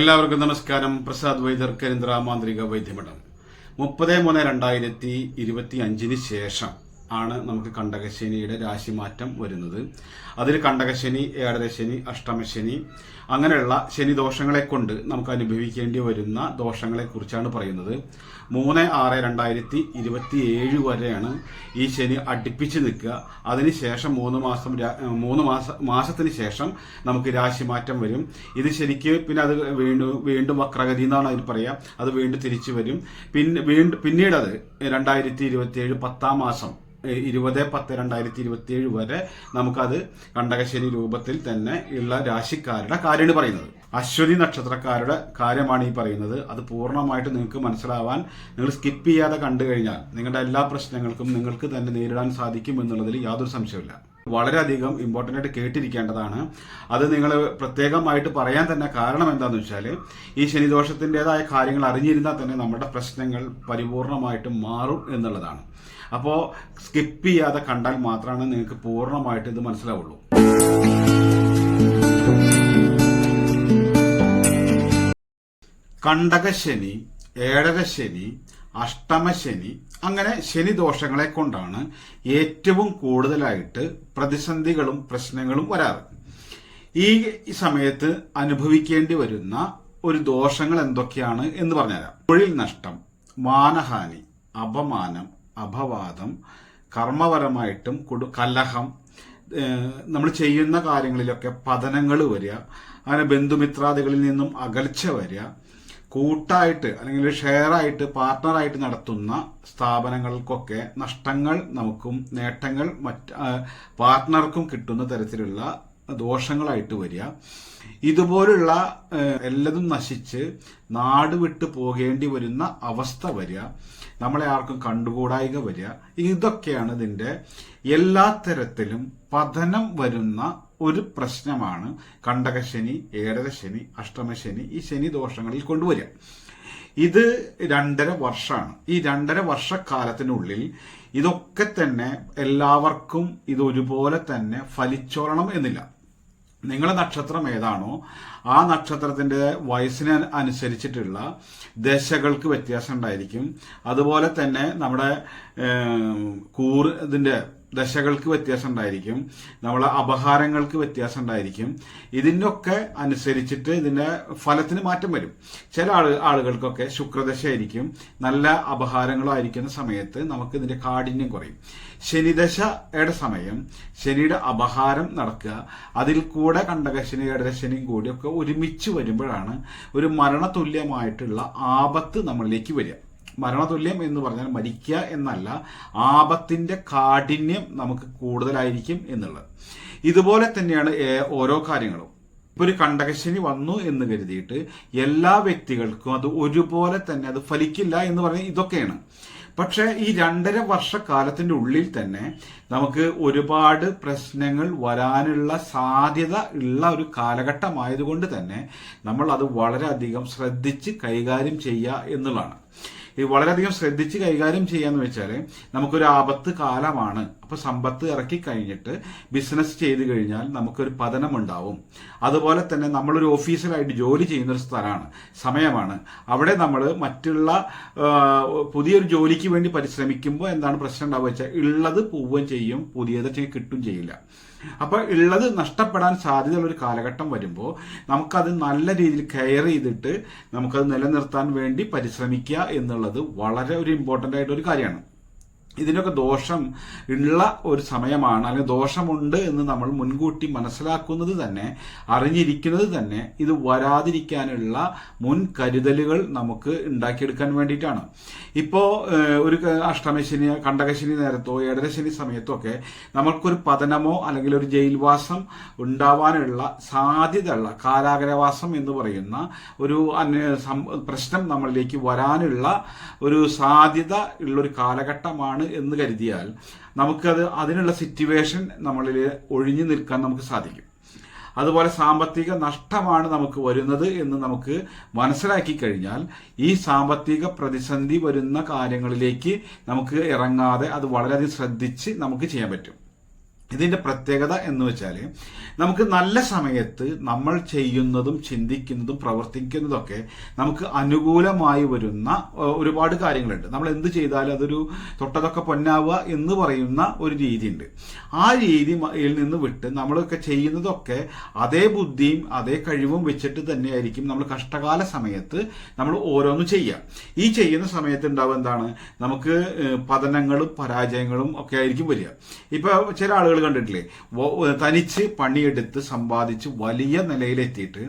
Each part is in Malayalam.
എല്ലാവർക്കും നമസ്കാരം. പ്രസാദ് വൈദ്യർ, കരിന്ദ്ര മാന്ത്രിക വൈദ്യമഠം. 30/3/2025 ശേഷം ആണ് നമുക്ക് കണ്ടകശനിയുടെ രാശിമാറ്റം വരുന്നത്. അതിൽ കണ്ടകശനി, ഏഴരശനി, അഷ്ടമശനി അങ്ങനെയുള്ള ശനി ദോഷങ്ങളെ കൊണ്ട് നമുക്ക് അനുഭവിക്കേണ്ടി വരുന്ന ദോഷങ്ങളെ കുറിച്ചാണ് പറയുന്നത്. 3/6/2027 വരെയാണ് ഈ ശനി അടുപ്പിച്ച് നിൽക്കുക. അതിനുശേഷം 3 മാസത്തിന് ശേഷം നമുക്ക് രാശിമാറ്റം വരും. ഇത് ശരിക്ക് പിന്നെ അത് വീണ്ടും വക്രഗതി എന്നാണ് അതിൽ പറയാം. അത് വീണ്ടും തിരിച്ചു വരും. പിന്നീട് അത് 2027 10-ാം മാസം 20/10/2027 വരെ നമുക്കത് കണ്ടകശനി രൂപത്തിൽ തന്നെ ഉള്ള രാശിക്കാരുടെ കാര്യമാണ് പറയുന്നത്. അശ്വതി നക്ഷത്രക്കാരുടെ കാര്യമാണ് ഈ പറയുന്നത്. അത് പൂർണ്ണമായിട്ട് നിങ്ങൾക്ക് മനസ്സിലാവാൻ നിങ്ങൾ സ്കിപ്പ് ചെയ്യാതെ കണ്ടു കഴിഞ്ഞാൽ നിങ്ങളുടെ എല്ലാ പ്രശ്നങ്ങൾക്കും നിങ്ങൾക്ക് തന്നെ നേരിടാൻ സാധിക്കും എന്നുള്ളതിൽ യാതൊരു സംശയമില്ല. വളരെയധികം ഇമ്പോർട്ടൻ്റ് ആയിട്ട് കേട്ടിരിക്കേണ്ടതാണ്. അത് നിങ്ങൾ പ്രത്യേകമായിട്ട് പറയാൻ തന്നെ കാരണം എന്താണെന്ന് വെച്ചാൽ ഈ ശനിദോഷത്തിൻ്റെതായ കാര്യങ്ങൾ അറിഞ്ഞിരുന്നാൽ തന്നെ നമ്മുടെ പ്രശ്നങ്ങൾ പരിപൂർണമായിട്ട് മാറും എന്നുള്ളതാണ്. അപ്പോൾ സ്കിപ്പ് ചെയ്യാതെ കണ്ടാൽ മാത്രമാണ് നിങ്ങൾക്ക് പൂർണ്ണമായിട്ട് ഇത് മനസ്സിലാവുള്ളൂ. കണ്ടകശനി, ഏഴരശനി, അഷ്ടമശനി അങ്ങനെ ശനിദോഷങ്ങളെ കൊണ്ടാണ് ഏറ്റവും കൂടുതലായിട്ട് പ്രതിസന്ധികളും പ്രശ്നങ്ങളും വരാറ്. ഈ സമയത്ത് അനുഭവിക്കേണ്ടി വരുന്ന ഒരു ദോഷങ്ങൾ എന്തൊക്കെയാണ് എന്ന് പറഞ്ഞുതരാം. തൊഴിൽ നഷ്ടം, മാനഹാനി, അപമാനം, അപവാദം, കർമ്മപരമായിട്ടും കലഹം, നമ്മൾ ചെയ്യുന്ന കാര്യങ്ങളിലൊക്കെ പതനങ്ങൾ വരിക, അങ്ങനെ ബന്ധുമിത്രാദികളിൽ നിന്നും അകൽച്ച വരിക, കൂട്ടായിട്ട് അല്ലെങ്കിൽ ഷെയറായിട്ട് പാർട്ട്ണറായിട്ട് നടത്തുന്ന സ്ഥാപനങ്ങൾക്കൊക്കെ നഷ്ടങ്ങൾ നമുക്കും നേട്ടങ്ങൾ പാർട്ട്ണർക്കും കിട്ടുന്ന തരത്തിലുള്ള ദോഷങ്ങളായിട്ട് വരിക. ഇതുപോലുള്ള എല്ലതും നശിച്ച് നാട് വിട്ടു പോകേണ്ടി വരുന്ന അവസ്ഥ വരിക, നമ്മളെ ആർക്കും കണ്ടുകൂടായിക വരിക. ഇതൊക്കെയാണ് ഇതിന്റെ എല്ലാ തരത്തിലും പതനം വരുന്ന ഒരു പ്രശ്നമാണ് കണ്ടകശനി, ഏഴരശനി, അഷ്ടമശനി ഈ ശനി ദോഷങ്ങളിൽ കൊണ്ടുവരിക. ഇത് 2.5 വർഷമാണ്. ഈ 2.5 വർഷക്കാലത്തിനുള്ളിൽ ഇതൊക്കെ തന്നെ എല്ലാവർക്കും ഇത് ഒരുപോലെ തന്നെ ഫലിച്ചോളണം എന്നില്ല. നിങ്ങളുടെ നക്ഷത്രം ഏതാണോ ആ നക്ഷത്രത്തിന്റെ വയസ്സിന് അനുസരിച്ചിട്ടുള്ള ദശകൾക്ക് വ്യത്യാസം ഉണ്ടായിരിക്കും. അതുപോലെ തന്നെ നമ്മുടെ ഇതിന്റെ ദശകൾക്ക് വ്യത്യാസം ഉണ്ടായിരിക്കും, നമ്മളെ അപഹാരങ്ങൾക്ക് വ്യത്യാസം ഉണ്ടായിരിക്കും. ഇതിനൊക്കെ അനുസരിച്ചിട്ട് ഇതിന്റെ ഫലത്തിന് മാറ്റം വരും. ചില ആളുകൾക്കൊക്കെ ശുക്രദശയായിരിക്കും, നല്ല അപഹാരങ്ങളായിരിക്കുന്ന സമയത്ത് നമുക്ക് ഇതിന്റെ കാഠിന്യം കുറയും. ശനിദശയുടെ സമയം ശനിയുടെ അപഹാരം നടക്കുക, അതിൽ കൂടെ കണ്ടകശനി, ഏഴരശനിയും കൂടിയൊക്കെ ഒരുമിച്ച് വരുമ്പോഴാണ് ഒരു മരണതുല്യമായിട്ടുള്ള ആപത്ത് നമ്മളിലേക്ക് വരിക. മരണതുല്യം എന്ന് പറഞ്ഞാൽ മരിക്കുക എന്നല്ല, ആപത്തിന്റെ കാഠിന്യം നമുക്ക് കൂടുതലായിരിക്കും എന്നുള്ളത്. ഇതുപോലെ തന്നെയാണ് ഓരോ കാര്യങ്ങളും. ഇപ്പൊ ഒരു കണ്ടകശനി വന്നു എന്ന് കരുതിയിട്ട് എല്ലാ വ്യക്തികൾക്കും അത് ഒരുപോലെ തന്നെ അത് ഫലിക്കില്ല എന്ന് പറഞ്ഞാൽ ഇതൊക്കെയാണ്. പക്ഷെ ഈ 2.5 വർഷക്കാലത്തിന്റെ ഉള്ളിൽ തന്നെ നമുക്ക് ഒരുപാട് പ്രശ്നങ്ങൾ വരാനുള്ള സാധ്യത ഉള്ള ഒരു കാലഘട്ടമായതുകൊണ്ട് തന്നെ നമ്മൾ അത് വളരെയധികം ശ്രദ്ധിച്ച് കൈകാര്യം ചെയ്യുക എന്നുള്ളതാണ്. ഇത് വളരെയധികം ശ്രദ്ധിച്ച് കൈകാര്യം ചെയ്യാന്ന് വെച്ചാൽ നമുക്കൊരു ആപത്ത് കാലമാണ്. അപ്പൊ സമ്പത്ത് ഇറക്കി കഴിഞ്ഞിട്ട് ബിസിനസ് ചെയ്ത് കഴിഞ്ഞാൽ നമുക്കൊരു പതനം ഉണ്ടാവും. അതുപോലെ തന്നെ നമ്മളൊരു ഓഫീസിലായിട്ട് ജോലി ചെയ്യുന്ന ഒരു സ്ഥലമാണ്, സമയമാണ്. അവിടെ നമ്മൾ മറ്റുള്ള പുതിയൊരു ജോലിക്ക് വേണ്ടി പരിശ്രമിക്കുമ്പോൾ എന്താണ് പ്രശ്നം ഉണ്ടാവുക വെച്ചാൽ ഉള്ളത് പോവുകയും ചെയ്യും, പുതിയത് കിട്ടും ചെയ്യില്ല. അപ്പൊ ഉള്ളത് നഷ്ടപ്പെടാൻ സാധ്യതയുള്ള ഒരു കാലഘട്ടം വരുമ്പോൾ നമുക്കത് നല്ല രീതിയിൽ കെയർ ചെയ്തിട്ട് നമുക്കത് നിലനിർത്താൻ വേണ്ടി പരിശ്രമിക്കുക എന്നുള്ളത് വളരെ ഒരു ഇമ്പോർട്ടന്റ് ആയിട്ട് ഒരു കാര്യമാണ്. ഇതിനൊക്കെ ദോഷം ഉള്ള ഒരു സമയമാണ്, അല്ലെങ്കിൽ ദോഷമുണ്ട് എന്ന് നമ്മൾ മുൻകൂട്ടി മനസ്സിലാക്കുന്നത് തന്നെ, അറിഞ്ഞിരിക്കുന്നത് തന്നെ ഇത് വരാതിരിക്കാനുള്ള മുൻകരുതലുകൾ നമുക്ക് ഉണ്ടാക്കിയെടുക്കാൻ വേണ്ടിയിട്ടാണ്. ഇപ്പോ ഒരു അഷ്ടമശനി, കണ്ടകശനി നേരത്തോ ഏഴരശനി സമയത്തോ ഒക്കെ നമ്മൾക്കൊരു പതനമോ അല്ലെങ്കിൽ ഒരു ജയിൽവാസം ഉണ്ടാവാനുള്ള സാധ്യതയുള്ള, കാരാഗ്രഹവാസം എന്ന് പറയുന്ന ഒരു പ്രശ്നം നമ്മളിലേക്ക് വരാനുള്ള ഒരു സാധ്യത ഉള്ളൊരു കാലഘട്ടമാണ് എന്ന് കരുതിയാൽ നമുക്കത് അതിനുള്ള സിറ്റുവേഷൻ നമ്മളിൽ ഒഴിഞ്ഞു നിൽക്കാൻ നമുക്ക് സാധിക്കും. അതുപോലെ സാമ്പത്തിക നഷ്ടമാണ് നമുക്ക് വരുന്നത് എന്ന് നമുക്ക് മനസ്സിലാക്കി കഴിഞ്ഞാൽ ഈ സാമ്പത്തിക പ്രതിസന്ധി വരുന്ന കാര്യങ്ങളിലേക്ക് നമുക്ക് ഇറങ്ങാതെ അത് വളരെയധികം ശ്രദ്ധിച്ച് നമുക്ക് ചെയ്യാൻ പറ്റും. ഇതിന്റെ പ്രത്യേകത എന്ന് വെച്ചാൽ നമുക്ക് നല്ല സമയത്ത് നമ്മൾ ചെയ്യുന്നതും ചിന്തിക്കുന്നതും പ്രവർത്തിക്കുന്നതൊക്കെ നമുക്ക് അനുകൂലമായി വരുന്ന ഒരുപാട് കാര്യങ്ങളുണ്ട്. നമ്മൾ എന്ത് ചെയ്താലും അതൊരു തൊട്ടതൊക്കെ പൊന്നാവുക എന്ന് പറയുന്ന ഒരു രീതിയുണ്ട്. ആ രീതിയിൽ നിന്ന് വിട്ട് നമ്മളൊക്കെ ചെയ്യുന്നതൊക്കെ അതേ ബുദ്ധിയും അതേ കഴിവും വെച്ചിട്ട് തന്നെയായിരിക്കും നമ്മൾ കഷ്ടകാല സമയത്ത് നമ്മൾ ഓരോന്നും ചെയ്യുക. ഈ ചെയ്യുന്ന സമയത്ത് ഉണ്ടാവുക എന്താണ്, നമുക്ക് പതനങ്ങളും പരാജയങ്ങളും ഒക്കെ ആയിരിക്കും വരിക. ഇപ്പൊ ചില ആളുകൾ കണ്ടിട്ടില്ലേ, തനിച്ച് പണിയെടുത്ത് സമ്പാദിച്ച് വലിയ നിലയിലെത്തിയിട്ട്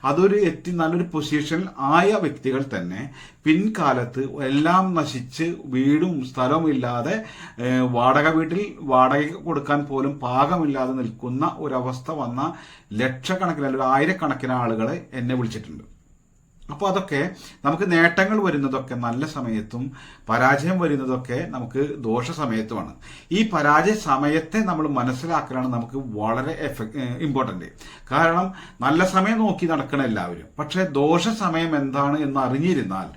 അതൊരു നല്ലൊരു പൊസിഷനിൽ ആയ വ്യക്തികൾ തന്നെ പിൻകാലത്ത് എല്ലാം നശിച്ച് വീടും സ്ഥലവും ഇല്ലാതെ വാടക വീട്ടിൽ വാടക കൊടുക്കാൻ പോലും പാകമില്ലാതെ നിൽക്കുന്ന ഒരവസ്ഥ വന്ന ലക്ഷക്കണക്കിന് അല്ലെങ്കിൽ ആയിരക്കണക്കിന് ആളുകളെ എന്നെ വിളിച്ചിട്ടുണ്ട്. അപ്പോൾ അതൊക്കെ നമുക്ക് നേട്ടങ്ങൾ വരുന്നതൊക്കെ നല്ല സമയത്തും പരാജയം വരുന്നതൊക്കെ നമുക്ക് ദോഷ സമയത്തുമാണ്. ഈ പരാജയ സമയത്തെ നമ്മൾ മനസ്സിലാക്കലാണ് നമുക്ക് വളരെ ഇമ്പോർട്ടന്റ്. കാരണം നല്ല സമയം നോക്കി നടക്കണം എല്ലാവരും, പക്ഷെ ദോഷ സമയം എന്താണ് എന്ന് അറിഞ്ഞിരുന്നാൽ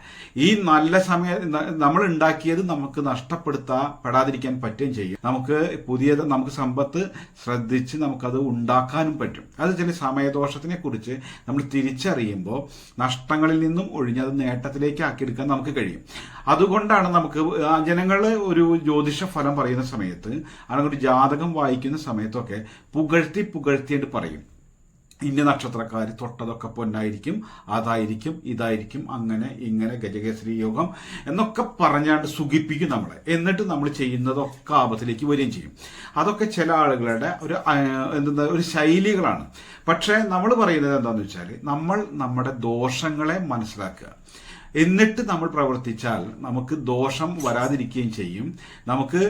ഈ നല്ല സമയം നമ്മൾ ഉണ്ടാക്കിയത് നമുക്ക് നഷ്ടപ്പെടുത്താപ്പെടാതിരിക്കാൻ പറ്റുകയും ചെയ്യും. നമുക്ക് സമ്പത്ത് ശ്രദ്ധിച്ച് നമുക്കത് ഉണ്ടാക്കാനും പറ്റും. അത് ചില സമയദോഷത്തിനെ കുറിച്ച് നമ്മൾ തിരിച്ചറിയുമ്പോൾ നഷ്ടങ്ങളിൽ നിന്നും ഒഴിഞ്ഞ് അത് നേട്ടത്തിലേക്ക് ആക്കിയെടുക്കാൻ നമുക്ക് കഴിയും. അതുകൊണ്ടാണ് നമുക്ക് ജനങ്ങൾ ഒരു ജ്യോതിഷ ഫലം പറയുന്ന സമയത്ത് അല്ലെങ്കിൽ ഒരു ജാതകം വായിക്കുന്ന സമയത്തൊക്കെ പുകഴ്ത്തിയിട്ട് പറയും, ഇന്ന നക്ഷത്രക്കാർ തൊട്ടതൊക്കെ പൊന്നായിരിക്കും, അതായിരിക്കും, ഇതായിരിക്കും, അങ്ങനെ ഇങ്ങനെ ഗജകേസരി യോഗം എന്നൊക്കെ പറഞ്ഞാണ്ട് സുഖിപ്പിക്കും നമ്മളെ. എന്നിട്ട് നമ്മൾ ചെയ്യുന്നതൊക്കെ ആപത്തിലേക്ക് വരികയും ചെയ്യും. അതൊക്കെ ചില ആളുകളുടെ ഒരു ശൈലികളാണ്. പക്ഷെ നമ്മൾ പറയുന്നത് എന്താണെന്ന് വെച്ചാൽ നമ്മൾ നമ്മുടെ ദോഷങ്ങളെ മനസ്സിലാക്കുക, എന്നിട്ട് നമ്മൾ പ്രവർത്തിച്ചാൽ നമുക്ക് ദോഷം വരാതിരിക്കുകയും ചെയ്യും. നമുക്ക്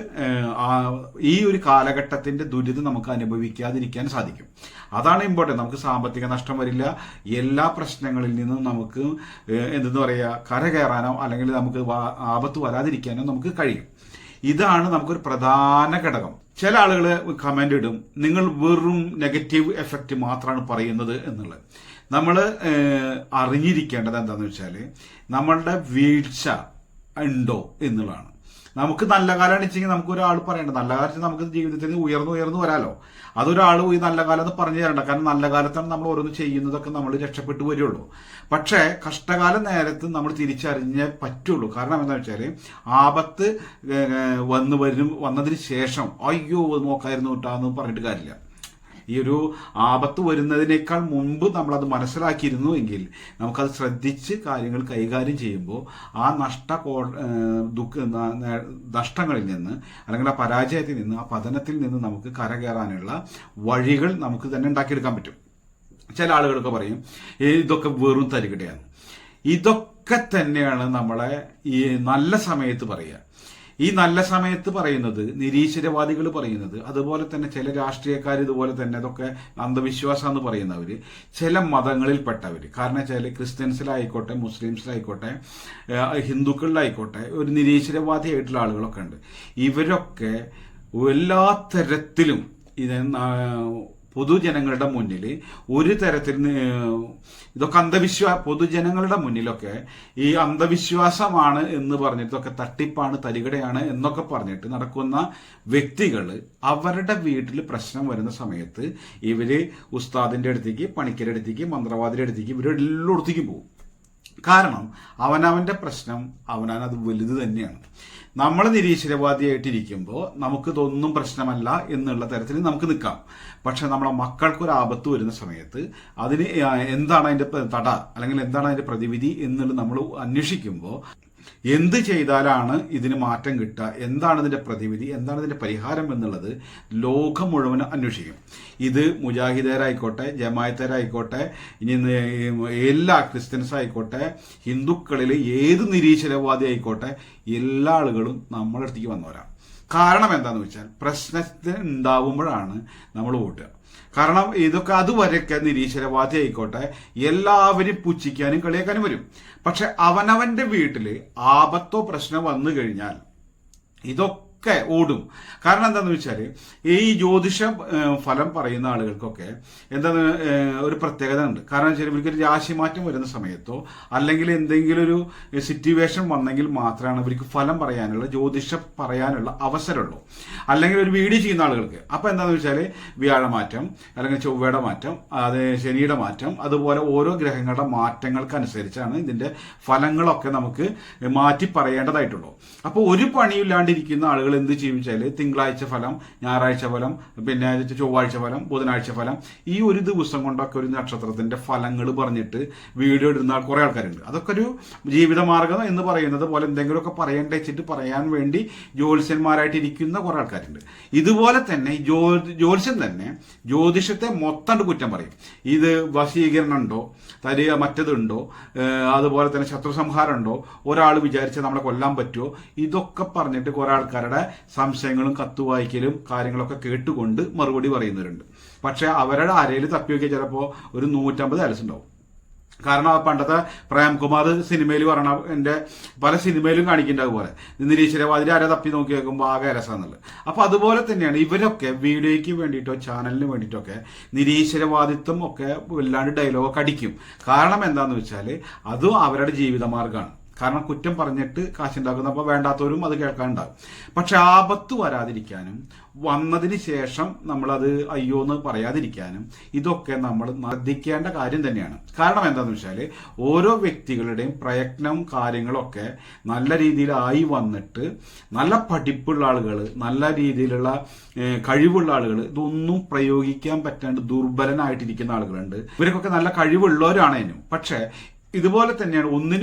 ഈ ഒരു കാലഘട്ടത്തിന്റെ ദുരിതം നമുക്ക് അനുഭവിക്കാതിരിക്കാൻ സാധിക്കും. അതാണ് ഇമ്പോർട്ടന്റ്. നമുക്ക് സാമ്പത്തിക നഷ്ടം വരില്ല. എല്ലാ പ്രശ്നങ്ങളിൽ നിന്നും നമുക്ക് എന്തെന്ന് പറയുക, കരകയറാനോ അല്ലെങ്കിൽ നമുക്ക് ആപത്ത് വരാതിരിക്കാനോ നമുക്ക് കഴിയും. ഇതാണ് നമുക്കൊരു പ്രധാന ഘടകം. ചില ആളുകൾ കമന്റ് ഇടും, നിങ്ങൾ വെറും നെഗറ്റീവ് എഫക്റ്റ് മാത്രമാണ് പറയുന്നത് എന്നുള്ളത്. നമ്മൾ അറിഞ്ഞിരിക്കേണ്ടത് എന്താണെന്ന് വെച്ചാൽ നമ്മളുടെ വീഴ്ച ഉണ്ടോ എന്നുള്ളതാണ്. നമുക്ക് നല്ല കാലം വെച്ചെങ്കിൽ നമുക്ക് ഒരാൾ പറയണ്ട, നല്ല കാലത്ത് നമുക്ക് ജീവിതത്തിൽ ഉയർന്നു വരാലോ. അതൊരാൾ ഈ നല്ല കാലം എന്ന് പറഞ്ഞു തരണ്ട. കാരണം നല്ല കാലത്താണ് നമ്മൾ ഓരോന്ന് ചെയ്യുന്നതൊക്കെ നമ്മൾ രക്ഷപ്പെട്ടു വരികയുള്ളൂ. പക്ഷേ കഷ്ടകാല നേരത്ത് നമ്മൾ തിരിച്ചറിഞ്ഞേ പറ്റുള്ളൂ. കാരണം എന്താ വെച്ചാൽ ആപത്ത് വന്നതിന് ശേഷം അയ്യോ നോക്കായിരുന്നു കിട്ടാന്ന് പറഞ്ഞിട്ട് കാര്യമില്ല. ഈ ഒരു ആപത്ത് വരുന്നതിനേക്കാൾ മുമ്പ് നമ്മളത് മനസ്സിലാക്കിയിരുന്നു എങ്കിൽ നമുക്കത് ശ്രദ്ധിച്ച് കാര്യങ്ങൾ കൈകാര്യം ചെയ്യുമ്പോൾ ആ നഷ്ടങ്ങളിൽ നിന്ന് അല്ലെങ്കിൽ ആ പരാജയത്തിൽ നിന്ന്, ആ പതനത്തിൽ നിന്ന് നമുക്ക് കരകയറാനുള്ള വഴികൾ നമുക്ക് തന്നെ ഉണ്ടാക്കിയെടുക്കാൻ പറ്റും. ചില ആളുകളൊക്കെ പറയും ഇതൊക്കെ വെറും തരികിടയാണ്. ഇതൊക്കെ തന്നെയാണ് നമ്മളെ ഈ നല്ല സമയത്ത് പറയുക. ഈ നല്ല സമയത്ത് പറയുന്നത് നിരീശ്വരവാദികൾ പറയുന്നത്, അതുപോലെ തന്നെ ചില രാഷ്ട്രീയക്കാർ ഇതുപോലെ തന്നെ അതൊക്കെ അന്ധവിശ്വാസം എന്ന് പറയുന്നവർ, ചില മതങ്ങളിൽപ്പെട്ടവർ, കാരണം ചില ക്രിസ്ത്യൻസിലായിക്കോട്ടെ, മുസ്ലിംസിലായിക്കോട്ടെ, ഹിന്ദുക്കളിലായിക്കോട്ടെ, ഒരു നിരീശ്വരവാദിയായിട്ടുള്ള ആളുകളൊക്കെ ഉണ്ട്. ഇവരൊക്കെ എല്ലാ തരത്തിലും പൊതുജനങ്ങളുടെ മുന്നിൽ ഒരു തരത്തിൽ ഇതൊക്കെ പൊതുജനങ്ങളുടെ മുന്നിലൊക്കെ ഈ അന്ധവിശ്വാസമാണ് എന്ന് പറഞ്ഞിട്ടൊക്കെ തട്ടിപ്പാണ്, തരികടയാണ് എന്നൊക്കെ പറഞ്ഞിട്ട് നടക്കുന്ന വ്യക്തികൾ അവരുടെ വീട്ടിൽ പ്രശ്നം വരുന്ന സമയത്ത് ഇവര് ഉസ്താദിന്റെ അടുത്തേക്ക്, പണിക്കരുടെ അടുത്തേക്ക്, മന്ത്രവാദിയുടെ അടുത്തേക്ക്, ഇവരെല്ലായിടത്തേക്കും പോകും. കാരണം അവനവന്റെ പ്രശ്നം അവനത് വലുത് തന്നെയാണ്. നമ്മൾ നിരീശ്വരവാദിയായിട്ടിരിക്കുമ്പോൾ നമുക്കിതൊന്നും പ്രശ്നമല്ല എന്നുള്ള തരത്തിൽ നമുക്ക് നിൽക്കാം. പക്ഷെ നമ്മളെ മക്കൾക്കൊരു ആപത്ത് വരുന്ന സമയത്ത് അതിന് എന്താണ് അതിന്റെ തട അല്ലെങ്കിൽ എന്താണ് അതിന്റെ പ്രതിവിധി എന്നുള്ളത് നമ്മൾ അന്വേഷിക്കുമ്പോൾ എന്ത് ചെയ്താലാണ് ഇതിന് മാറ്റം കിട്ടുക, എന്താണ് ഇതിന്റെ പ്രതിവിധി, എന്താണ് ഇതിന്റെ പരിഹാരം എന്നുള്ളത് ലോകം മുഴുവൻ അന്വേഷിക്കും. ഇത് മുജാഹിദരായിക്കോട്ടെ, ജമായത്തരായിക്കോട്ടെ, ഇനി എല്ലാ ക്രിസ്ത്യൻസ് ആയിക്കോട്ടെ, ഹിന്ദുക്കളിൽ ഏത് നിരീശ്വരവാദി ആയിക്കോട്ടെ, എല്ലാ ആളുകളും നമ്മുടെ അടുത്തേക്ക് വന്നവരാണ്. കാരണം എന്താണെന്ന് വെച്ചാൽ പ്രശ്നത്തിന് ഉണ്ടാവുമ്പോഴാണ് നമ്മൾ ഓട്ടുക. കാരണം ഇതൊക്കെ അതുവരെയൊക്കെ നിരീശ്വരവാദി ആയിക്കോട്ടെ എല്ലാവരും പുച്ഛിക്കാനും കളിയാക്കാനും വരും. പക്ഷെ അവനവന്റെ വീട്ടില് ആപത്തോ പ്രശ്നം വന്നു കഴിഞ്ഞാൽ ഇതൊക്കെ ഒക്കെ ഓടും. കാരണം എന്താണെന്ന് വെച്ചാൽ ഈ ജ്യോതിഷ ഫലം പറയുന്ന ആളുകൾക്കൊക്കെ എന്താണ് ഒരു പ്രത്യേകത ഉണ്ട്. കാരണം വെച്ചാൽ ഇവർക്ക് ഒരു രാശിമാറ്റം വരുന്ന സമയത്തോ അല്ലെങ്കിൽ എന്തെങ്കിലും ഒരു സിറ്റുവേഷൻ വന്നെങ്കിൽ മാത്രമാണ് ഇവർക്ക് ഫലം പറയാനുള്ള ജ്യോതിഷം പറയാനുള്ള അവസരമുള്ളൂ. അല്ലെങ്കിൽ ഒരു വീഡിയോ ചെയ്യുന്ന ആളുകൾക്ക് അപ്പൊ എന്താണെന്ന് വെച്ചാൽ വ്യാഴമാറ്റം അല്ലെങ്കിൽ ചൊവ്വയുടെ മാറ്റം, അത് ശനിയുടെ മാറ്റം, അതുപോലെ ഓരോ ഗ്രഹങ്ങളുടെ മാറ്റങ്ങൾക്കനുസരിച്ചാണ് ഇതിന്റെ ഫലങ്ങളൊക്കെ നമുക്ക് മാറ്റി പറയേണ്ടതായിട്ടുള്ളൂ. അപ്പോൾ ഒരു പണിയില്ലാണ്ടിരിക്കുന്ന ആളുകൾ എന്ത് ചെയ്യുവെച്ചാൽ തിങ്കളാഴ്ച ഫലം, ഞായറാഴ്ച ഫലം, പിന്നെ ചൊവ്വാഴ്ച ഫലം, ബുധനാഴ്ച ഫലം, ഈ ഒരു ദിവസം കൊണ്ടൊക്കെ ഒരു നക്ഷത്രത്തിന്റെ ഫലങ്ങൾ പറഞ്ഞിട്ട് വീഡിയോ ഇടുന്ന കുറെ ആൾക്കാരുണ്ട്. അതൊക്കെ ഒരു ജീവിതമാർഗം എന്ന് പറയുന്നത് പോലെ എന്തെങ്കിലുമൊക്കെ പറയേണ്ട വെച്ചിട്ട് പറയാൻ വേണ്ടി ജ്യോത്സ്യന്മാരായിട്ട് ഇരിക്കുന്ന കുറെ ആൾക്കാരുണ്ട്. ഇതുപോലെ തന്നെ ജ്യോത്സ്യം തന്നെ ജ്യോതിഷത്തെ മൊത്തം കുറ്റം പറയും. ഇത് വശീകരണം ഉണ്ടോ, മറ്റതുണ്ടോ, അതുപോലെ തന്നെ ശത്രുസംഹാരം ഉണ്ടോ, ഒരാൾ വിചാരിച്ച് നമ്മളെ കൊല്ലാൻ പറ്റുമോ, ഇതൊക്കെ പറഞ്ഞിട്ട് കുറെ ആൾക്കാരുടെ സംശയങ്ങളും കത്തുവായിക്കലും കാര്യങ്ങളൊക്കെ കേട്ടുകൊണ്ട് മറുപടി പറയുന്നവരുണ്ട്. പക്ഷെ അവരുടെ അരയിൽ തപ്പി നോക്കിയാൽ ചിലപ്പോൾ ഒരു 150 അലസ് ഉണ്ടാവും. കാരണം പണ്ടത്തെ പ്രേംകുമാർ സിനിമയിൽ പറയണ എന്റെ പല സിനിമയിലും കാണിക്കേണ്ടത് പോലെ നിരീശ്വരവാദിനെ ആരെ തപ്പി നോക്കി വെക്കുമ്പോൾ ആകെ അലസാന്നുള്ളത്. അപ്പൊ അതുപോലെ തന്നെയാണ് ഇവരൊക്കെ വീഡിയോയ്ക്ക് വേണ്ടിയിട്ടോ ചാനലിന് വേണ്ടിയിട്ടൊക്കെ നിരീശ്വരവാദിത്വം ഒക്കെ വല്ലാണ്ട് ഡയലോഗൊക്കെ അടിക്കും. കാരണം എന്താന്ന് വെച്ചാൽ അതും അവരുടെ ജീവിതമാർഗമാണ്. കാരണം കുറ്റം പറഞ്ഞിട്ട് കാശുണ്ടാക്കുന്നപ്പോൾ വേണ്ടാത്തവരും അത് കേൾക്കാനുണ്ടാകും. പക്ഷെ ആപത്ത് വരാതിരിക്കാനും വന്നതിന് ശേഷം നമ്മളത് അയ്യോ എന്ന് പറയാതിരിക്കാനും ഇതൊക്കെ നമ്മൾ ശ്രദ്ധിക്കേണ്ട കാര്യം തന്നെയാണ്. കാരണം എന്താണെന്ന് വെച്ചാൽ ഓരോ വ്യക്തികളുടെയും പ്രയത്നവും കാര്യങ്ങളൊക്കെ നല്ല രീതിയിലായി വന്നിട്ട് നല്ല പഠിപ്പുള്ള ആളുകൾ, നല്ല രീതിയിലുള്ള കഴിവുള്ള ആളുകൾ, ഇതൊന്നും പ്രയോഗിക്കാൻ പറ്റാണ്ട് ദുർബലനായിട്ടിരിക്കുന്ന ആളുകളുണ്ട്. ഇവർക്കൊക്കെ നല്ല കഴിവുള്ളവരാണേനും പക്ഷെ ഇതുപോലെ തന്നെയാണ്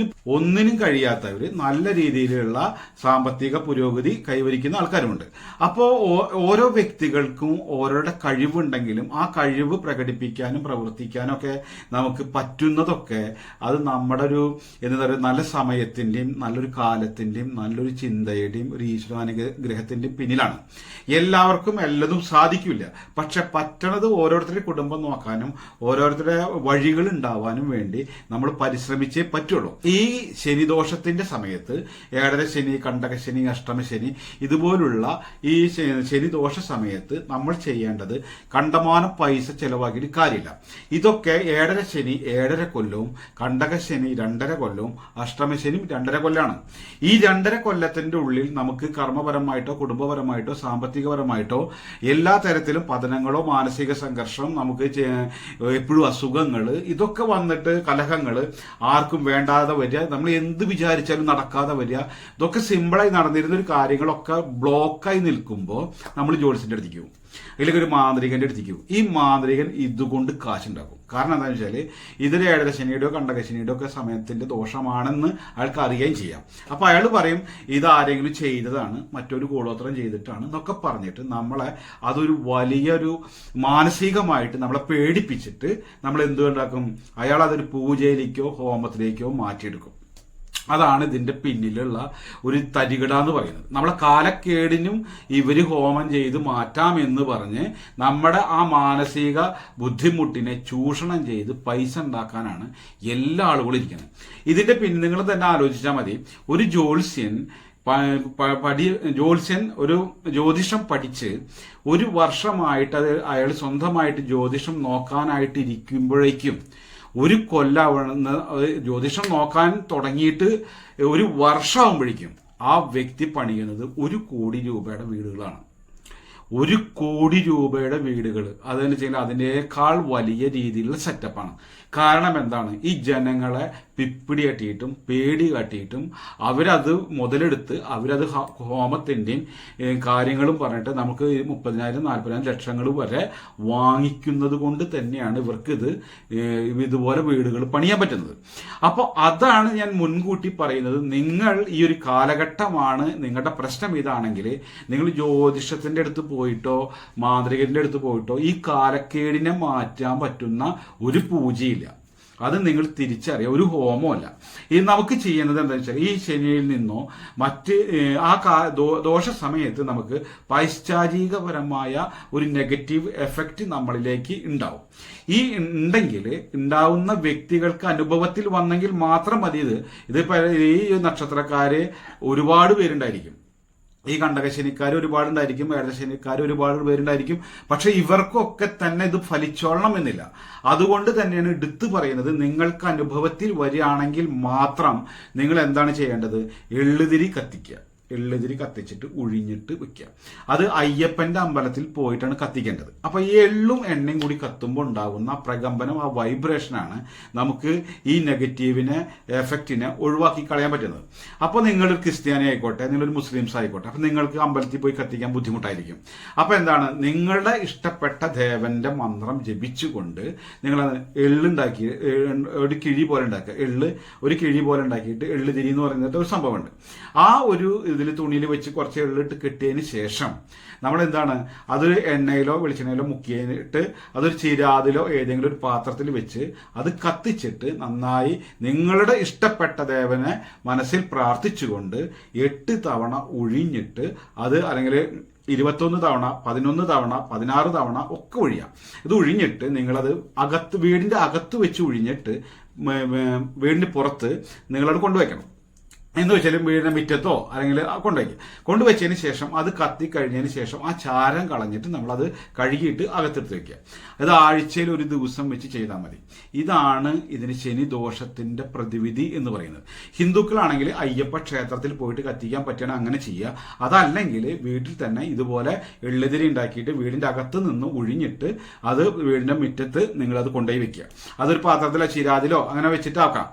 ഒന്നിനും കഴിയാത്തവര് നല്ല രീതിയിലുള്ള സാമ്പത്തിക പുരോഗതി കൈവരിക്കുന്ന ആൾക്കാരുമുണ്ട്. അപ്പോൾ ഓരോ വ്യക്തികൾക്കും ഓരോരുടെ കഴിവുണ്ടെങ്കിലും ആ കഴിവ് പ്രകടിപ്പിക്കാനും പ്രവർത്തിക്കാനും ഒക്കെ നമുക്ക് പറ്റുന്നതൊക്കെ അത് നമ്മുടെ ഒരു എന്താ പറയുക നല്ല സമയത്തിന്റെയും നല്ലൊരു കാലത്തിന്റെയും നല്ലൊരു ചിന്തയുടെയും ഒരു ഈശ്വരാനുഗ്രഹത്തിന്റെയും പിന്നിലാണ്. എല്ലാവർക്കും എല്ലതും സാധിക്കില്ല. പക്ഷെ പറ്റണത് ഓരോരുത്തരുടെ കുടുംബം നോക്കാനും ഓരോരുത്തരുടെ വഴികൾ ഉണ്ടാവാനും വേണ്ടി നമ്മൾ പരിശ്രമിച്ചേ പറ്റുള്ളൂ. ഈ ശനിദോഷത്തിന്റെ സമയത്ത് ഏഴരശനി, കണ്ടകശനി, അഷ്ടമശനി ഇതുപോലുള്ള ഈ ശനിദോഷ സമയത്ത് നമ്മൾ ചെയ്യേണ്ടത് കണ്ടമാനം പൈസ ചെലവാക്കിയിട്ട് കാര്യമില്ല. ഇതൊക്കെ ഏഴരശനി 7.5 കൊല്ലവും കണ്ടകശനി 2.5 കൊല്ലവും അഷ്ടമശനി 2.5 കൊല്ലാണ്. ഈ 2.5 കൊല്ലത്തിന്റെ ഉള്ളിൽ നമുക്ക് കർമ്മപരമായിട്ടോ കുടുംബപരമായിട്ടോ സാമ്പത്തികപരമായിട്ടോ എല്ലാ തരത്തിലും പതനങ്ങളോ മാനസിക സംഘർഷം, നമുക്ക് എപ്പോഴും അസുഖങ്ങൾ, ഇതൊക്കെ വന്നിട്ട് കലഹങ്ങൾ, ആർക്കും വേണ്ടാതെ വരിക, നമ്മൾ എന്ത് വിചാരിച്ചാലും നടക്കാതെ വരിക, ഇതൊക്കെ സിമ്പിളായി നടന്നിരുന്ന ഒരു കാര്യങ്ങളൊക്കെ ബ്ലോക്കായി നിൽക്കുമ്പോൾ നമ്മൾ ജ്യോത്സ്യന്റെ അടുത്തേക്ക് പോകും, അല്ലെങ്കിൽ ഒരു മാന്ത്രികന്റെ അടുത്തേക്ക് പോകും. ഈ മാന്ത്രികൻ ഇതുകൊണ്ട് കാശുണ്ടാക്കും. കാരണം എന്താണെന്ന് വെച്ചാൽ ഇതൊരു ഏഴരശനിയുടെയോ കണ്ടകശനിയുടെയോ ഒക്കെ സമയത്തിന്റെ ദോഷമാണെന്ന് അയാൾക്ക് അറിയുകയും ചെയ്യാം. അപ്പൊ അയാൾ പറയും ഇത് ആരെങ്കിലും ചെയ്തതാണ്, മറ്റൊരു കൂടോത്രം ചെയ്തിട്ടാണ് എന്നൊക്കെ പറഞ്ഞിട്ട് നമ്മളെ അതൊരു വലിയൊരു മാനസികമായിട്ട് നമ്മളെ പേടിപ്പിച്ചിട്ട് നമ്മൾ എന്തുകൊണ്ടാക്കും, അയാൾ അതൊരു പൂജയിലേക്കോ ഹോമത്തിലേക്കോ മാറ്റിയെടുക്കും. അതാണ് ഇതിന്റെ പിന്നിലുള്ള ഒരു തരികിട എന്ന് പറയുന്നത്. നമ്മളെ കാലക്കേടിനും ഇവര് ഹോമം ചെയ്ത് മാറ്റാമെന്ന് പറഞ്ഞ് നമ്മുടെ ആ മാനസിക ബുദ്ധിമുട്ടിനെ ചൂഷണം ചെയ്ത് പൈസ ഉണ്ടാക്കാനാണ് എല്ലാ ആളുകളും ഇരിക്കുന്നത്. ഇതിന്റെ പിന്നിൽ നിങ്ങൾ തന്നെ ആലോചിച്ചാൽ മതി. ഒരു ജ്യോത്സ്യൻ ഒരു ജ്യോതിഷം പഠിച്ച് 1 വർഷമായിട്ട് അത് അയാൾ സ്വന്തമായിട്ട് ജ്യോതിഷം നോക്കാനായിട്ട് ഇരിക്കുമ്പോഴേക്കും 1 കൊല്ലം ജ്യോതിഷം നോക്കാൻ തുടങ്ങിയിട്ട് 1 വർഷമാകുമ്പോഴേക്കും ആ വ്യക്തി പണിയുന്നത് 1 കോടി രൂപയുടെ വീടുകളാണ്. 1 കോടി രൂപയുടെ വീടുകൾ. അതെന്ന് വെച്ചാൽ അതിനേക്കാൾ വലിയ രീതിയിലുള്ള സെറ്റപ്പാണ്. കാരണം എന്താണ്, ഈ ജനങ്ങളെ പിപ്പിടി കാട്ടിയിട്ടും പേടി കാട്ടിയിട്ടും അവരത് മുതലെടുത്ത് അവരത് ഹോമത്തിന്റെയും കാര്യങ്ങളും പറഞ്ഞിട്ട് നമുക്ക് 30,000 40,000 ലക്ഷങ്ങൾ വരെ വാങ്ങിക്കുന്നത് കൊണ്ട് തന്നെയാണ് ഇവർക്ക് ഇതുപോലെ വീടുകൾ പണിയാൻ പറ്റുന്നത്. അപ്പോൾ അതാണ് ഞാൻ മുൻകൂട്ടി പറയുന്നത്. നിങ്ങൾ ഈ ഒരു കാലഘട്ടമാണ് നിങ്ങളുടെ പ്രശ്നം ഇതാണെങ്കിൽ നിങ്ങൾ ജ്യോതിഷത്തിന്റെ അടുത്ത് പോയിട്ടോ മാന്ത്രികന്റെ അടുത്ത് പോയിട്ടോ ഈ കാലക്കേടിനെ മാറ്റാൻ പറ്റുന്ന ഒരു പൂജയില്ല. അത് നിങ്ങൾ തിരിച്ചറിയുക. ഒരു ഹോമമല്ല. ഈ നമുക്ക് ചെയ്യുന്നത് എന്താ വെച്ചാൽ ഈ ശനിയിൽ നിന്നോ മറ്റ് ദോഷ സമയത്ത് നമുക്ക് പൈശാചികപരമായ ഒരു നെഗറ്റീവ് എഫക്റ്റ് നമ്മളിലേക്ക് ഉണ്ടാവും. ഈ ഉണ്ടെങ്കിൽ ഉണ്ടാവുന്ന വ്യക്തികൾക്ക് അനുഭവത്തിൽ വന്നെങ്കിൽ മാത്രം മതി. ഇതിപ്പോ ഈ നക്ഷത്രക്കാര് ഒരുപാട് പേരുണ്ടായിരിക്കും. ഈ കണ്ടകശനിക്കാർ ഒരുപാടുണ്ടായിരിക്കും, ഏഴരശനിക്കാർ ഒരുപാട് പേരുണ്ടായിരിക്കും. പക്ഷെ ഇവർക്കൊക്കെ തന്നെ ഇത് ഫലിച്ചോളണം എന്നില്ല. അതുകൊണ്ട് തന്നെയാണ് എടുത്തു പറയുന്നത്, നിങ്ങൾക്ക് അനുഭവത്തിൽ വരികയാണെങ്കിൽ മാത്രം നിങ്ങൾ എന്താണ് ചെയ്യേണ്ടത്? എള്ളുതിരി കത്തിക്കുക. എള്ളുതിരി കത്തിച്ചിട്ട് ഉഴിഞ്ഞിട്ട് വെക്കുക. അത് അയ്യപ്പന്റെ അമ്പലത്തിൽ പോയിട്ടാണ് കത്തിക്കേണ്ടത്. അപ്പൊ ഈ എള്ളും എണ്ണയും കൂടി കത്തുമ്പോൾ ഉണ്ടാകുന്ന പ്രകമ്പനം, ആ വൈബ്രേഷനാണ് നമുക്ക് ഈ നെഗറ്റീവിനെ, എഫക്റ്റിനെ ഒഴിവാക്കി കളയാൻ പറ്റുന്നത്. അപ്പോൾ നിങ്ങളൊരു ക്രിസ്ത്യാനി ആയിക്കോട്ടെ, നിങ്ങളൊരു മുസ്ലിംസ് ആയിക്കോട്ടെ, അപ്പൊ നിങ്ങൾക്ക് അമ്പലത്തിൽ പോയി കത്തിക്കാൻ ബുദ്ധിമുട്ടായിരിക്കും. അപ്പൊ എന്താണ്, നിങ്ങളുടെ ഇഷ്ടപ്പെട്ട ദേവന്റെ മന്ത്രം ജപിച്ചുകൊണ്ട് നിങ്ങൾ എള്ളുണ്ടാക്കി ഒരു കിഴി പോലെ ഉണ്ടാക്കുക. ഒരു കിഴി പോലെ ഉണ്ടാക്കിയിട്ട് എള്ളുതിരി എന്ന് പറയുന്നത് ഒരു സംഭവമുണ്ട്. ആ ഒരു ഇതിൽ തുണിയിൽ വെച്ച് കുറച്ച് എള്ളിട്ട് കെട്ടിയതിന് ശേഷം നമ്മൾ എന്താണ്, അതൊരു എണ്ണയിലോ വെളിച്ചെണ്ണയിലോ മുക്കിയിട്ട് അതൊരു ചിരാതിലോ ഏതെങ്കിലും ഒരു പാത്രത്തിൽ വെച്ച് അത് കത്തിച്ചിട്ട് നന്നായി നിങ്ങളുടെ ഇഷ്ടപ്പെട്ട ദേവനെ മനസ്സിൽ പ്രാർത്ഥിച്ചുകൊണ്ട് 8 തവണ ഒഴിഞ്ഞിട്ട് അത്, അല്ലെങ്കിൽ 21 തവണ, 11 തവണ, 16 തവണ ഒക്കെ ഒഴിയാം. ഇത് ഒഴിഞ്ഞിട്ട് നിങ്ങളത് വീടിന്റെ അകത്ത് വെച്ച് ഒഴിഞ്ഞിട്ട് വീടിന് പുറത്ത് നിങ്ങളത് കൊണ്ടുവയ്ക്കണം. എന്ന് വെച്ചാലും വീടിന്റെ മുറ്റത്തോ അല്ലെങ്കിൽ കൊണ്ടുവച്ചതിന് ശേഷം അത് കത്തിക്കഴിഞ്ഞതിന് ശേഷം ആ ചാരം കളഞ്ഞിട്ട് നമ്മളത് കഴുകിയിട്ട് അകത്തെടുത്ത് വെക്കുക. അത് ആഴ്ചയിൽ ഒരു ദിവസം വെച്ച് ചെയ്താൽ മതി. ഇതാണ് ഇതിന് ശനിദോഷത്തിന്റെ പ്രതിവിധി എന്ന് പറയുന്നത്. ഹിന്ദുക്കളാണെങ്കിൽ അയ്യപ്പ ക്ഷേത്രത്തിൽ പോയിട്ട് കത്തിക്കാൻ പറ്റുകയാണ് അങ്ങനെ ചെയ്യുക. അതല്ലെങ്കിൽ വീട്ടിൽ തന്നെ ഇതുപോലെ എള്ളുതിരി ഉണ്ടാക്കിയിട്ട് വീടിന്റെ അകത്ത് നിന്ന് ഒഴിഞ്ഞിട്ട് അത് വീടിന്റെ മുറ്റത്ത് നിങ്ങളത് കൊണ്ടുപോയി വെക്കുക. അതൊരു പാത്രത്തിലോ ചിരാതിലോ അങ്ങനെ വെച്ചിട്ട് ആക്കാം.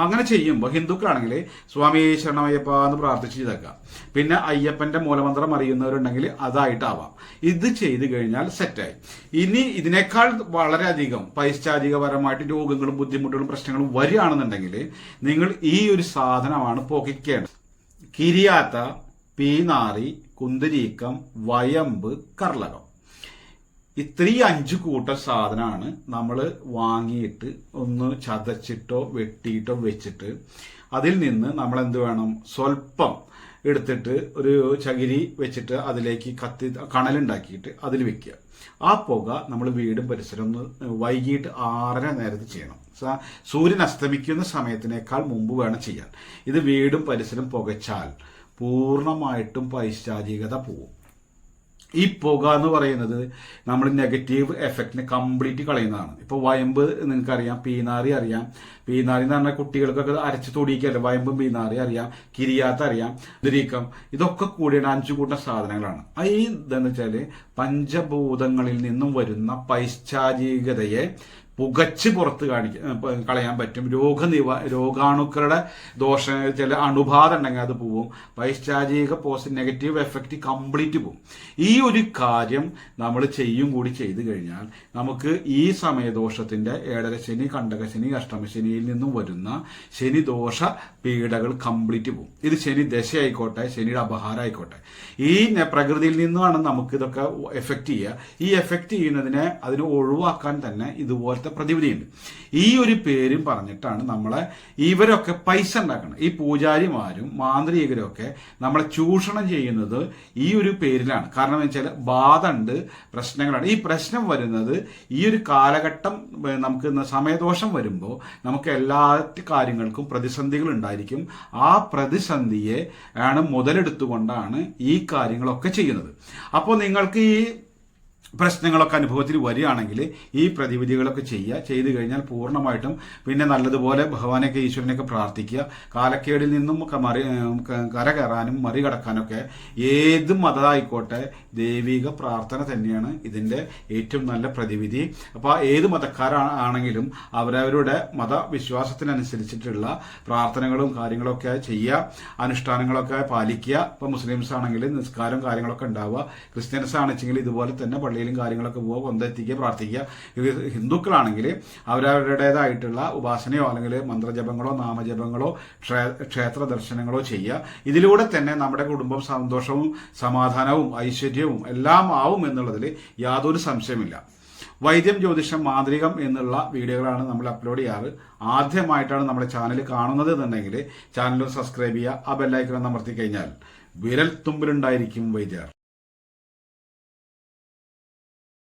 അങ്ങനെ ചെയ്യുമ്പോൾ ഹിന്ദുക്കളാണെങ്കിൽ സ്വാമി ശരണമയ്യപ്പ എന്ന് പ്രാർത്ഥിച്ച് ചെയ്തേക്കാം. പിന്നെ അയ്യപ്പന്റെ മൂലമന്ത്രം അറിയുന്നവരുണ്ടെങ്കിൽ അതായിട്ടാവാം. ഇത് ചെയ്തു കഴിഞ്ഞാൽ സെറ്റായി. ഇനി ഇതിനേക്കാൾ വളരെയധികം പൈശാചികപരമായിട്ട് രോഗങ്ങളും ബുദ്ധിമുട്ടുകളും പ്രശ്നങ്ങളും വരികയാണെന്നുണ്ടെങ്കിൽ നിങ്ങൾ ഈ ഒരു സാധനമാണ് പോക്കിക്കേണ്ടത്. കിരിയാത്ത, പീനാറി, കുന്തിരീക്കം, വയമ്പ്, കർലകം. ഇത്രയും 5 കൂട്ട സാധനമാണ് നമ്മൾ വാങ്ങിയിട്ട് ഒന്ന് ചതച്ചിട്ടോ വെട്ടിയിട്ടോ വെച്ചിട്ട് അതിൽ നിന്ന് നമ്മൾ എന്ത് വേണം, സ്വല്പം എടുത്തിട്ട് ഒരു ചകിരി വെച്ചിട്ട് അതിലേക്ക് കണലുണ്ടാക്കിയിട്ട് അതിൽ വെക്കുക. ആ പുക നമ്മൾ വീടും പരിസരം വൈകിട്ട് 6:30 നേരത്ത് ചെയ്യണം. സൂര്യൻ അസ്തമിക്കുന്ന സമയത്തിനേക്കാൾ മുമ്പ് വേണം ചെയ്യാൻ. ഇത് വീടും പരിസരം പുകച്ചാൽ പൂർണ്ണമായിട്ടും പൈശാചികത പോവും. ഈ പുക എന്ന് പറയുന്നത് നമ്മൾ നെഗറ്റീവ് എഫക്റ്റിനെ കംപ്ലീറ്റ് കളയുന്നതാണ്. ഇപ്പോൾ വയമ്പ് നിങ്ങൾക്കറിയാം, പീനാറി അറിയാം. പീനാറി എന്ന് പറഞ്ഞാൽ കുട്ടികൾക്കൊക്കെ അരച്ച് തൊടിയിക്കല്ലേ, വയമ്പും പീനാറി അറിയാം, കിരിയാത്ത അറിയാം, ദുരീക്കം. ഇതൊക്കെ കൂടിയാണ് 5 കൂട്ടം സാധനങ്ങളാണ്. ഈ ഇതെന്ന് വെച്ചാല് പഞ്ചഭൂതങ്ങളിൽ നിന്നും വരുന്ന പൈശാചികതയെ പുകച്ച് പുറത്ത് കളയാൻ പറ്റും. രോഗാണുക്കളുടെ ദോഷം, ചില അണുബാധ ഉണ്ടെങ്കിൽ അത് പോവും. പൈശാചിക നെഗറ്റീവ് എഫക്റ്റ് കംപ്ലീറ്റ് പോവും. ഈ ഒരു കാര്യം നമ്മൾ കൂടി ചെയ്തു കഴിഞ്ഞാൽ നമുക്ക് ഈ സമയദോഷത്തിന്റെ ഏഴരശനി, കണ്ടകശനി, അഷ്ടമശനിയിൽ നിന്നും വരുന്ന ശനിദോഷ പീഡകൾ കംപ്ലീറ്റ് പോവും. ഇത് ശനി ദശയായിക്കോട്ടെ, ശനിയുടെ അപഹാരം ആയിക്കോട്ടെ, ഈ പ്രകൃതിയിൽ നിന്നുമാണ് നമുക്ക് ഇതൊക്കെ എഫക്റ്റ് ചെയ്യുക. ഈ എഫക്റ്റ് ചെയ്യുന്നതിനെ അതിനെ ഒഴിവാക്കാൻ തന്നെ ഇതുപോലത്തെ പ്രതിവിധിയുണ്ട്. ഈ ഒരു പേരും പറഞ്ഞിട്ടാണ് നമ്മളെ ഇവരൊക്കെ പൈസ ഉണ്ടാക്കുന്നത്. ഈ പൂജാരിമാരും മാന്ത്രികരും ഒക്കെ നമ്മളെ ചൂഷണം ചെയ്യുന്നത് ഈ ഒരു പേരിലാണ്. കാരണം എന്ന് വെച്ചാൽ ബാധ ഉണ്ട്, പ്രശ്നങ്ങളാണ്. ഈ പ്രശ്നം വരുന്നത് ഈ ഒരു കാലഘട്ടം, നമുക്ക് സമയദോഷം വരുമ്പോൾ നമുക്ക് എല്ലാ കാര്യങ്ങൾക്കും പ്രതിസന്ധികൾ ഉണ്ടായിരിക്കും. ആ പ്രതിസന്ധിയെ ആണ് മുതലെടുത്തുകൊണ്ടാണ് ഈ കാര്യങ്ങളൊക്കെ ചെയ്യുന്നത്. അപ്പോൾ നിങ്ങൾക്ക് ഈ പ്രശ്നങ്ങളൊക്കെ അനുഭവത്തിൽ വരികയാണെങ്കിൽ ഈ പ്രതിവിധികളൊക്കെ ചെയ്തു കഴിഞ്ഞാൽ പൂർണ്ണമായിട്ടും പിന്നെ നല്ലതുപോലെ ഭഗവാനെയൊക്കെ ഈശ്വരനെയൊക്കെ പ്രാർത്ഥിക്കുക. കാലക്കേടിൽ നിന്നും കരകയറാനും മറികടക്കാനൊക്കെ ഏത് മതമായിക്കോട്ടെ ദൈവിക പ്രാർത്ഥന തന്നെയാണ് ഇതിന്റെ ഏറ്റവും നല്ല പ്രതിവിധി. അപ്പോൾ ഏത് മതക്കാരാണെങ്കിലും അവരവരുടെ മതവിശ്വാസത്തിനനുസരിച്ചിട്ടുള്ള പ്രാർത്ഥനകളും കാര്യങ്ങളൊക്കെ ചെയ്യുക, അനുഷ്ഠാനങ്ങളൊക്കെ പാലിക്കുക. ഇപ്പോൾ മുസ്ലിംസ് ആണെങ്കിൽ നിസ്കാരം കാര്യങ്ങളൊക്കെ ഉണ്ടാവുക, ക്രിസ്ത്യൻസ് ആണെച്ചെങ്കിൽ ഇതുപോലെ തന്നെ പള്ളിയിലും കാര്യങ്ങളൊക്കെ പോവുക, കൊന്തെത്തിക്കുക, പ്രാർത്ഥിക്കുക. ഹിന്ദുക്കളാണെങ്കിൽ അവരവരുടേതായിട്ടുള്ള ഉപാസനയോ അല്ലെങ്കിൽ മന്ത്രജപങ്ങളോ നാമജപങ്ങളോ ക്ഷേത്ര ദർശനങ്ങളോ ചെയ്യുക. ഇതിലൂടെ തന്നെ നമ്മുടെ കുടുംബം സന്തോഷവും സമാധാനവും ഐശ്വര്യവും എല്ലാം ആവും എന്നുള്ളതിൽ യാതൊരു സംശയമില്ല. വൈദ്യം, ജ്യോതിഷം, മാന്ത്രികം എന്നുള്ള വീഡിയോകളാണ് നമ്മൾ അപ്ലോഡ് ചെയ്യാറ്. ആദ്യമായിട്ടാണ് നമ്മുടെ ചാനൽ കാണുന്നത് എന്നുണ്ടെങ്കിൽ ചാനൽ സബ്സ്ക്രൈബ് ചെയ്യുക. ആ ബെല്ലൈക്കൺ അമർത്തി കഴിഞ്ഞാൽ വിരൽ തുമ്പിലുണ്ടായിരിക്കും വൈദ്യർ.